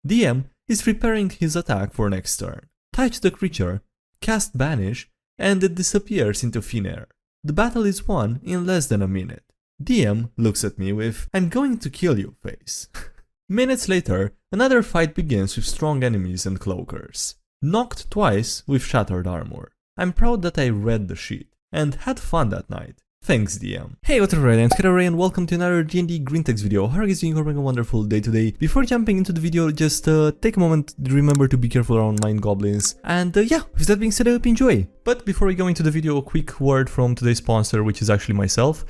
DM is preparing his attack for next turn. Touch the creature, cast Banish, and it disappears into thin air. The battle is won in less than a minute. DM looks at me with "I'm going to kill you" face. Minutes later, another fight begins with strong enemies and cloakers. Knocked twice with shattered armor. I'm proud that I read the sheet and had fun that night. Thanks, DM. Hey, what's up, I'm SkyDieRay and welcome to another DnDGreentext video. How are you guys doing? Having a wonderful day today. Before jumping into the video, just take a moment, remember to be careful around mind goblins. And yeah, with that being said, I hope you enjoy. But before we go into the video, a quick word from today's sponsor, which is actually myself.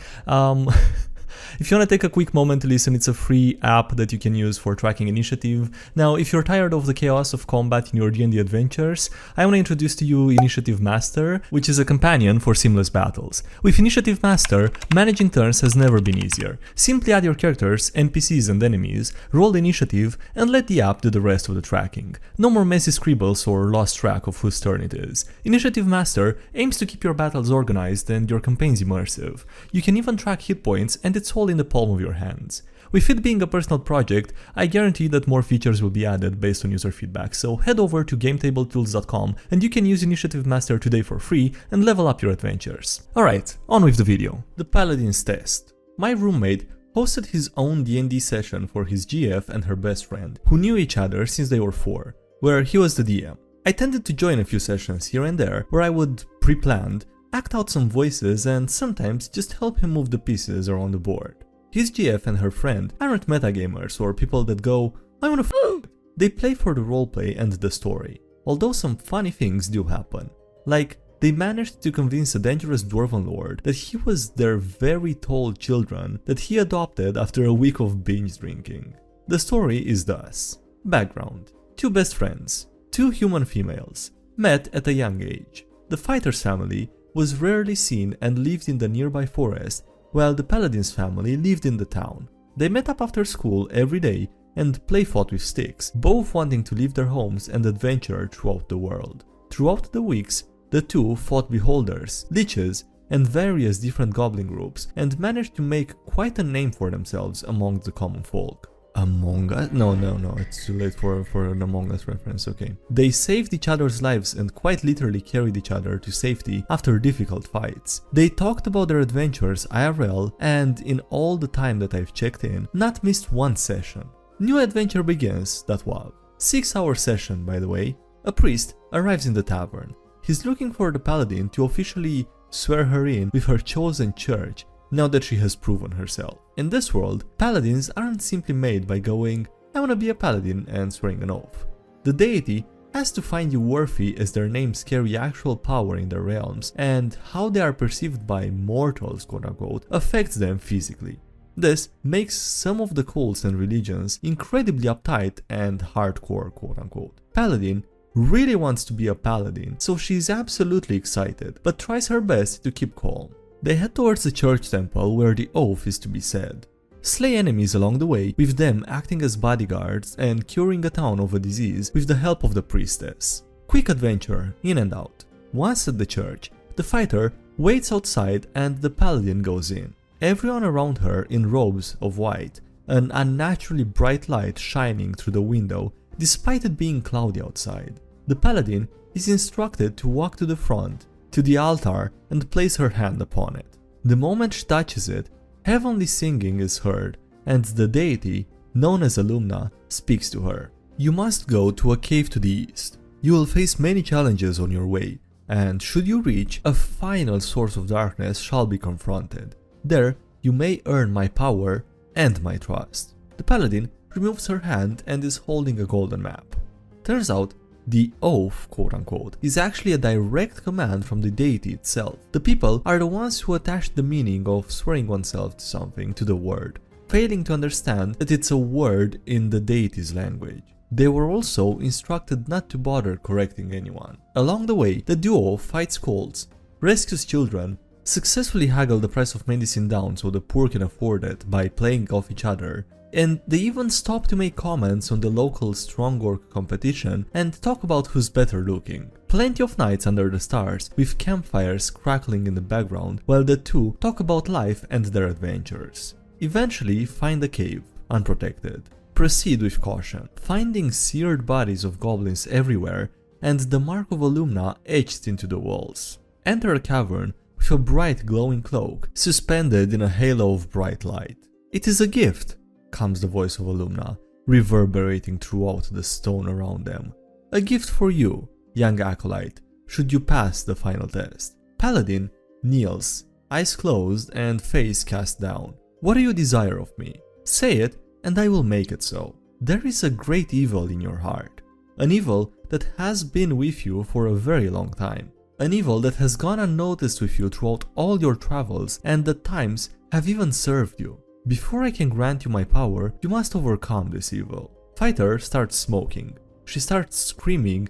If you want to take a quick moment to listen, it's a free app that you can use for tracking initiative. Now, if you're tired of the chaos of combat in your D&D adventures, I want to introduce to you Initiative Master, which is a companion for seamless battles. With Initiative Master, managing turns has never been easier. Simply add your characters, NPCs and enemies, roll the initiative, and let the app do the rest of the tracking. No more messy scribbles or lost track of whose turn it is. Initiative Master aims to keep your battles organized and your campaigns immersive. You can even track hit points, and it's all in the palm of your hands. With it being a personal project, I guarantee that more features will be added based on user feedback, so head over to GameTableTools.com and you can use Initiative Master today for free and level up your adventures. Alright, on with the video. The Paladin's Test. My roommate hosted his own D&D session for his GF and her best friend, who knew each other since they were 4, where he was the DM. I tended to join a few sessions here and there, where I would, pre-planned, act out some voices and sometimes just help him move the pieces around the board. His GF and her friend aren't metagamers or people that go, "I wanna f***." They play for the roleplay and the story, although some funny things do happen. Like, they managed to convince a dangerous dwarven lord that he was their very tall children that he adopted after a week of binge drinking. The story is thus. Background. 2 best friends, 2 human females, met at a young age. The fighter's family was rarely seen and lived in the nearby forest, while the paladin's family lived in the town. They met up after school every day and play-fought with sticks, both wanting to leave their homes and adventure throughout the world. Throughout the weeks, the two fought beholders, liches, and various different goblin groups, and managed to make quite a name for themselves among the common folk. Among Us? No, it's too late for an Among Us reference, okay. They saved each other's lives and quite literally carried each other to safety after difficult fights. They talked about their adventures IRL, and in all the time that I've checked in, not missed one session. New adventure begins, that wow. 6-hour session, by the way. A priest arrives in the tavern. He's looking for the paladin to officially swear her in with her chosen church, now that she has proven herself. In this world, paladins aren't simply made by going, "I wanna be a paladin," and swearing an oath. The deity has to find you worthy, as their names carry actual power in their realms, and how they are perceived by mortals, quote-unquote, affects them physically. This makes some of the cults and religions incredibly uptight and hardcore, quote-unquote. Paladin really wants to be a paladin, so she's absolutely excited, but tries her best to keep calm. They head towards the church temple where the oath is to be said. Slay enemies along the way, with them acting as bodyguards and curing a town of a disease with the help of the priestess. Quick adventure, in and out. Once at the church, the fighter waits outside and the paladin goes in. Everyone around her in robes of white, an unnaturally bright light shining through the window despite it being cloudy outside. The paladin is instructed to walk to the front, to the altar, and place her hand upon it. The moment she touches it, heavenly singing is heard, and the deity, known as Alumna, speaks to her. You must go to a cave to the east. You will face many challenges on your way, and should you reach, a final source of darkness shall be confronted. There, you may earn my power and my trust. The paladin removes her hand and is holding a golden map. Turns out, the oath, quote-unquote, is actually a direct command from the deity itself. The people are the ones who attach the meaning of swearing oneself to something to the word, failing to understand that it's a word in the deity's language. They were also instructed not to bother correcting anyone. Along the way, the duo fights cults, rescues children, successfully haggle the price of medicine down so the poor can afford it by playing off each other, and they even stop to make comments on the local strong orc competition and talk about who's better looking. Plenty of nights under the stars, with campfires crackling in the background, while the two talk about life and their adventures. Eventually find a cave, unprotected. Proceed with caution, finding seared bodies of goblins everywhere and the mark of Alumna etched into the walls. Enter a cavern with a bright glowing cloak suspended in a halo of bright light. "It is a gift," comes the voice of Alumna, reverberating throughout the stone around them. "A gift for you, young acolyte, should you pass the final test." Paladin kneels, eyes closed and face cast down. "What do you desire of me? Say it, and I will make it so." There is a great evil in your heart, an evil that has been with you for a very long time, an evil that has gone unnoticed with you throughout all your travels and at times have even served you. Before I can grant you my power, you must overcome this evil. Fighter starts smoking. She starts screaming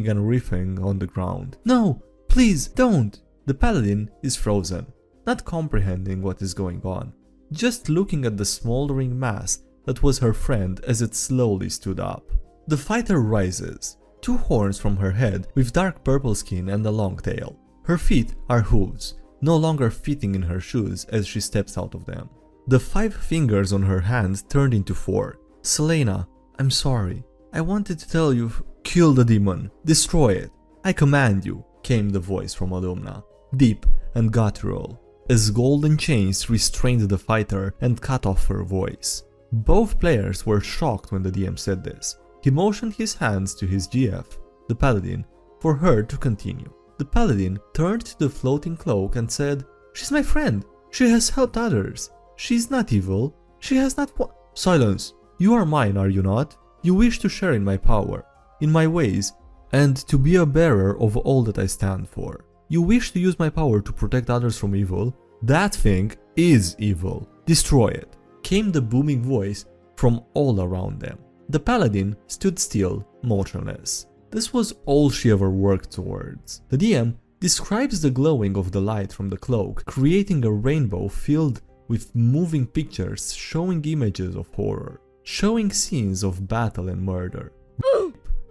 and riffing on the ground. "No, please don't!" The paladin is frozen, not comprehending what is going on, just looking at the smoldering mass that was her friend as it slowly stood up. The fighter rises, 2 horns from her head with dark purple skin and a long tail. Her feet are hooves, no longer fitting in her shoes as she steps out of them. The 5 fingers on her hand turned into 4. "Selena, I'm sorry. I wanted to tell you, kill the demon, destroy it. I command you," came the voice from Alumna, deep and guttural, as golden chains restrained the fighter and cut off her voice. Both players were shocked when the DM said this. He motioned his hands to his GF, the paladin, for her to continue. The paladin turned to the floating cloak and said, "She's my friend. She has helped others. She's not evil. She has not Silence. You are mine, are you not? You wish to share in my power, in my ways, and to be a bearer of all that I stand for. You wish to use my power to protect others from evil? That thing is evil. Destroy it," came the booming voice from all around them. The paladin stood still, motionless. This was all she ever worked towards. The DM describes the glowing of the light from the cloak, creating a rainbow filled with moving pictures showing images of horror, showing scenes of battle and murder,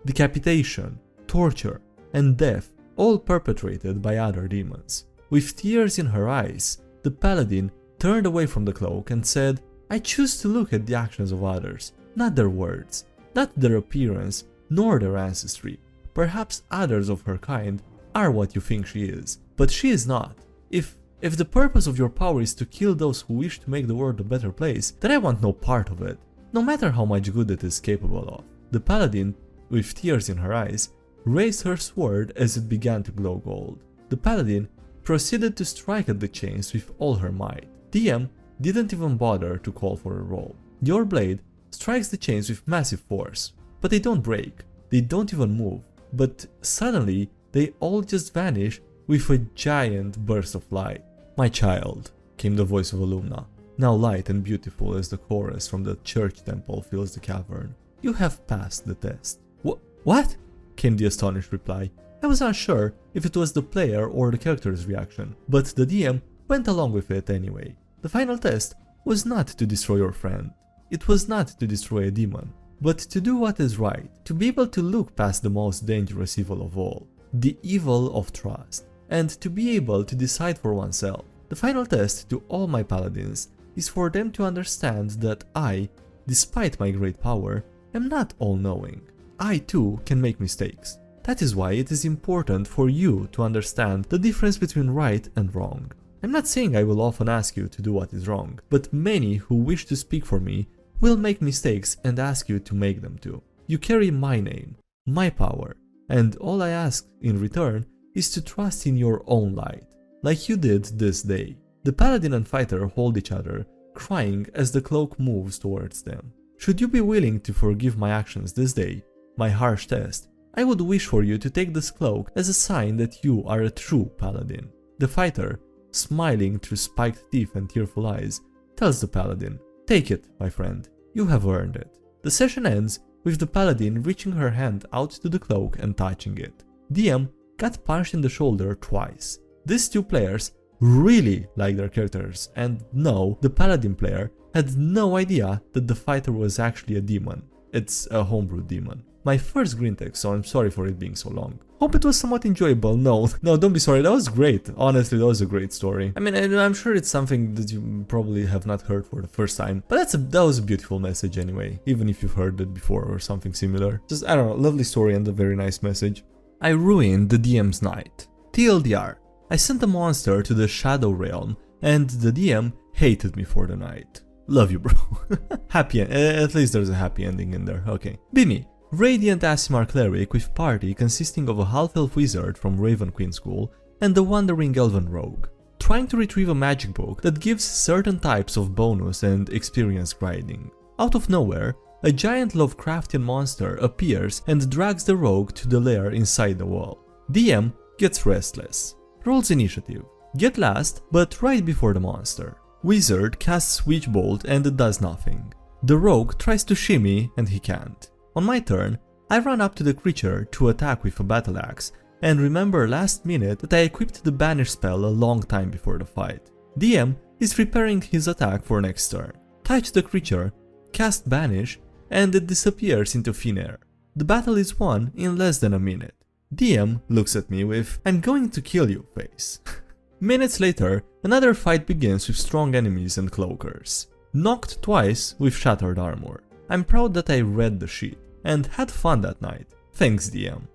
decapitation, torture, and death, all perpetrated by other demons. With tears in her eyes, the paladin turned away from the cloak and said, "I choose to look at the actions of others, not their words, not their appearance, nor their ancestry. Perhaps others of her kind are what you think she is, but she is not. If the purpose of your power is to kill those who wish to make the world a better place, then I want no part of it, no matter how much good it is capable of." The paladin, with tears in her eyes, raised her sword as it began to glow gold. The paladin proceeded to strike at the chains with all her might. DM didn't even bother to call for a roll. Your blade strikes the chains with massive force, but they don't break, they don't even move, but suddenly they all just vanish with a giant burst of light. "My child," came the voice of Alumna, now light and beautiful as the chorus from the church temple fills the cavern. "You have passed the test." What? Came the astonished reply. I was unsure if it was the player or the character's reaction, but the DM went along with it anyway. The final test was not to destroy your friend. It was not to destroy a demon, but to do what is right, to be able to look past the most dangerous evil of all, the evil of trust, and to be able to decide for oneself. The final test to all my paladins is for them to understand that I, despite my great power, am not all-knowing. I too can make mistakes. That is why it is important for you to understand the difference between right and wrong. I'm not saying I will often ask you to do what is wrong, but many who wish to speak for me will make mistakes and ask you to make them too. You carry my name, my power, and all I ask in return is to trust in your own light, like you did this day. The paladin and fighter hold each other, crying as the cloak moves towards them. Should you be willing to forgive my actions this day, my harsh test, I would wish for you to take this cloak as a sign that you are a true paladin. The fighter, smiling through spiked teeth and tearful eyes, tells the paladin, "Take it, my friend, you have earned it." The session ends with the paladin reaching her hand out to the cloak and touching it. DM got punched in the shoulder twice. These two players really like their characters, and no, the paladin player had no idea that the fighter was actually a demon. It's a homebrew demon. My first green text, so I'm sorry for it being so long. Hope it was somewhat enjoyable. No, don't be sorry, that was great. Honestly, that was a great story. I mean, I'm sure it's something that you probably have not heard for the first time, but that was a beautiful message anyway, even if you've heard it before or something similar. Just, I don't know, lovely story and a very nice message. I ruined the DM's night. TLDR. I sent a monster to the Shadow Realm, and the DM hated me for the night. Love you, bro. Happy at least there's a happy ending in there, okay. Be me. Radiant Aasimar cleric with party consisting of a half-elf wizard from Raven Queen School and the wandering elven rogue, trying to retrieve a magic book that gives certain types of bonus and experience grinding. Out of nowhere, a giant Lovecraftian monster appears and drags the rogue to the lair inside the wall. DM gets restless, rolls initiative, get last but right before the monster. Wizard casts Witchbolt and it does nothing. The rogue tries to shimmy and he can't. On my turn, I run up to the creature to attack with a battle axe and remember last minute that I equipped the banish spell a long time before the fight. DM is preparing his attack for next turn. Touch the creature, cast banish, and it disappears into thin air. The battle is won in less than a minute. DM looks at me with "I'm going to kill you" face. Minutes later, another fight begins with strong enemies and cloakers. Knocked twice with shattered armor. I'm proud that I read the sheet and had fun that night. Thanks DM.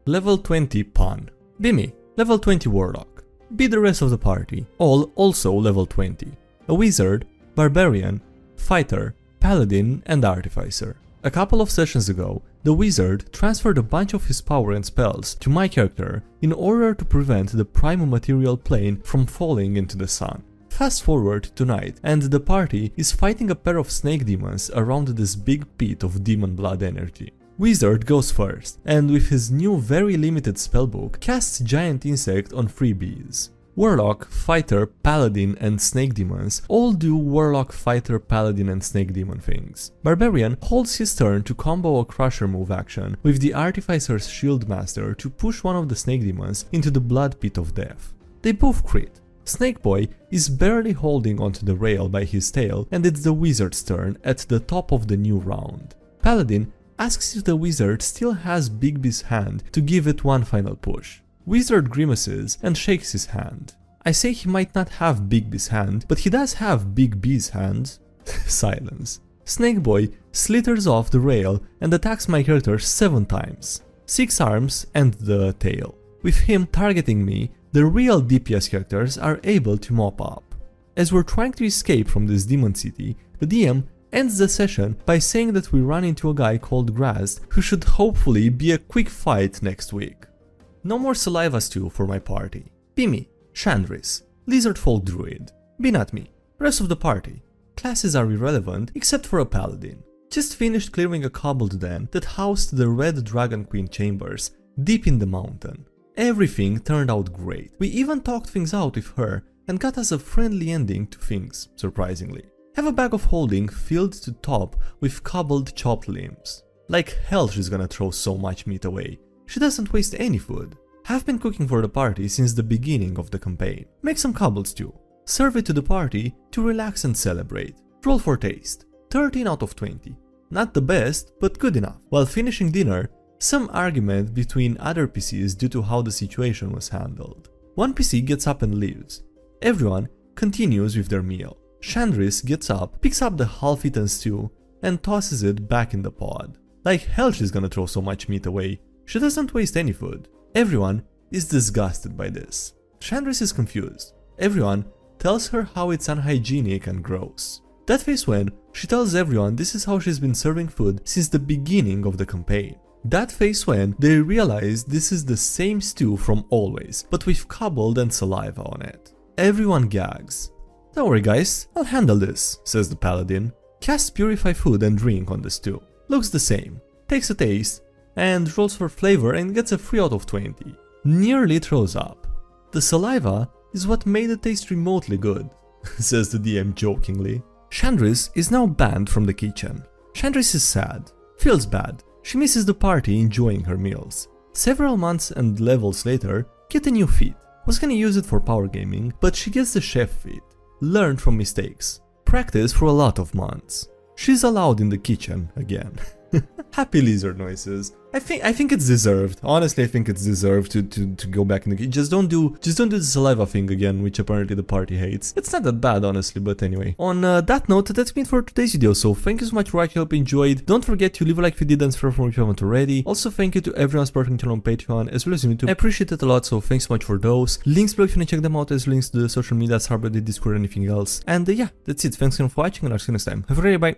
Level 20 Pun. Be me. Level 20 Warlock. Be the rest of the party, all also level 20. A wizard, barbarian, fighter, paladin and artificer. A couple of sessions ago, the wizard transferred a bunch of his power and spells to my character in order to prevent the prime material plane from falling into the sun. Fast forward to tonight, and the party is fighting a pair of snake demons around this big pit of demon blood energy. Wizard goes first, and with his new very limited spellbook, casts Giant Insect on 3 bees. Warlock, Fighter, Paladin and Snake Demons all do Warlock, Fighter, Paladin and Snake Demon things. Barbarian holds his turn to combo a Crusher move action with the Artificer's Shieldmaster to push one of the Snake Demons into the Blood Pit of Death. They both crit. Snake Boy is barely holding onto the rail by his tail and it's the wizard's turn at the top of the new round. Paladin asks if the wizard still has Big B's hand to give it one final push. Wizard grimaces and shakes his hand. I say he might not have Big B's hand, but he does have Big B's hand. Silence. Snake Boy slithers off the rail and attacks my character 7 times. 6 arms and the tail. With him targeting me, the real DPS characters are able to mop up. As we're trying to escape from this demon city, the DM ends the session by saying that we run into a guy called Grazed who should hopefully be a quick fight next week. No more saliva stew for my party. Be me, Chandris, Lizardfolk druid. Be not me, rest of the party. Classes are irrelevant except for a paladin. Just finished clearing a cobbled den that housed the Red Dragon Queen chambers deep in the mountain. Everything turned out great. We even talked things out with her and got us a friendly ending to things, surprisingly. Have a bag of holding filled to top with cobbled chopped limbs. Like hell she's gonna throw so much meat away. She doesn't waste any food. Have been cooking for the party since the beginning of the campaign. Make some cobbled stew. Serve it to the party to relax and celebrate. Roll for taste. 13 out of 20. Not the best, but good enough. While finishing dinner, some argument between other PCs due to how the situation was handled. One PC gets up and leaves. Everyone continues with their meal. Chandris gets up, picks up the half-eaten stew, and tosses it back in the pod. Like hell she's gonna throw so much meat away. She doesn't waste any food. Everyone is disgusted by this. Chandris is confused. Everyone tells her how it's unhygienic and gross. That face when she tells everyone this is how she's been serving food since the beginning of the campaign. That face when they realize this is the same stew from always, but with cobbled and saliva on it. Everyone gags. Don't worry guys, I'll handle this, says the paladin. Casts Purify Food and Drink on the stew. Looks the same. Takes a taste, and rolls for flavor and gets a 3 out of 20. Nearly throws up. The saliva is what made it taste remotely good, says the DM jokingly. Chandris is now banned from the kitchen. Chandris is sad. Feels bad. She misses the party enjoying her meals. Several months and levels later, get a new feat. Was gonna use it for power gaming, but she gets the chef feat. Learned from mistakes. Practice for a lot of months. She's allowed in the kitchen again. Happy lizard noises. I think it's deserved. Honestly, I think it's deserved to go back in the game. Just don't do the saliva thing again, which apparently the party hates. It's not that bad, honestly, but anyway. On that note, that's been for today's video, so thank you so much for watching, I hope you enjoyed. Don't forget to leave a like if you did and subscribe if you haven't already. Also, thank you to everyone supporting the channel on Patreon, as well as on YouTube. I appreciate it a lot, so thanks so much for those. Links below if you want to check them out, as links to the social media, subreddit, Discord, anything else. And yeah, that's it. Thanks again for watching, and I'll see you next time. Have a great day, bye.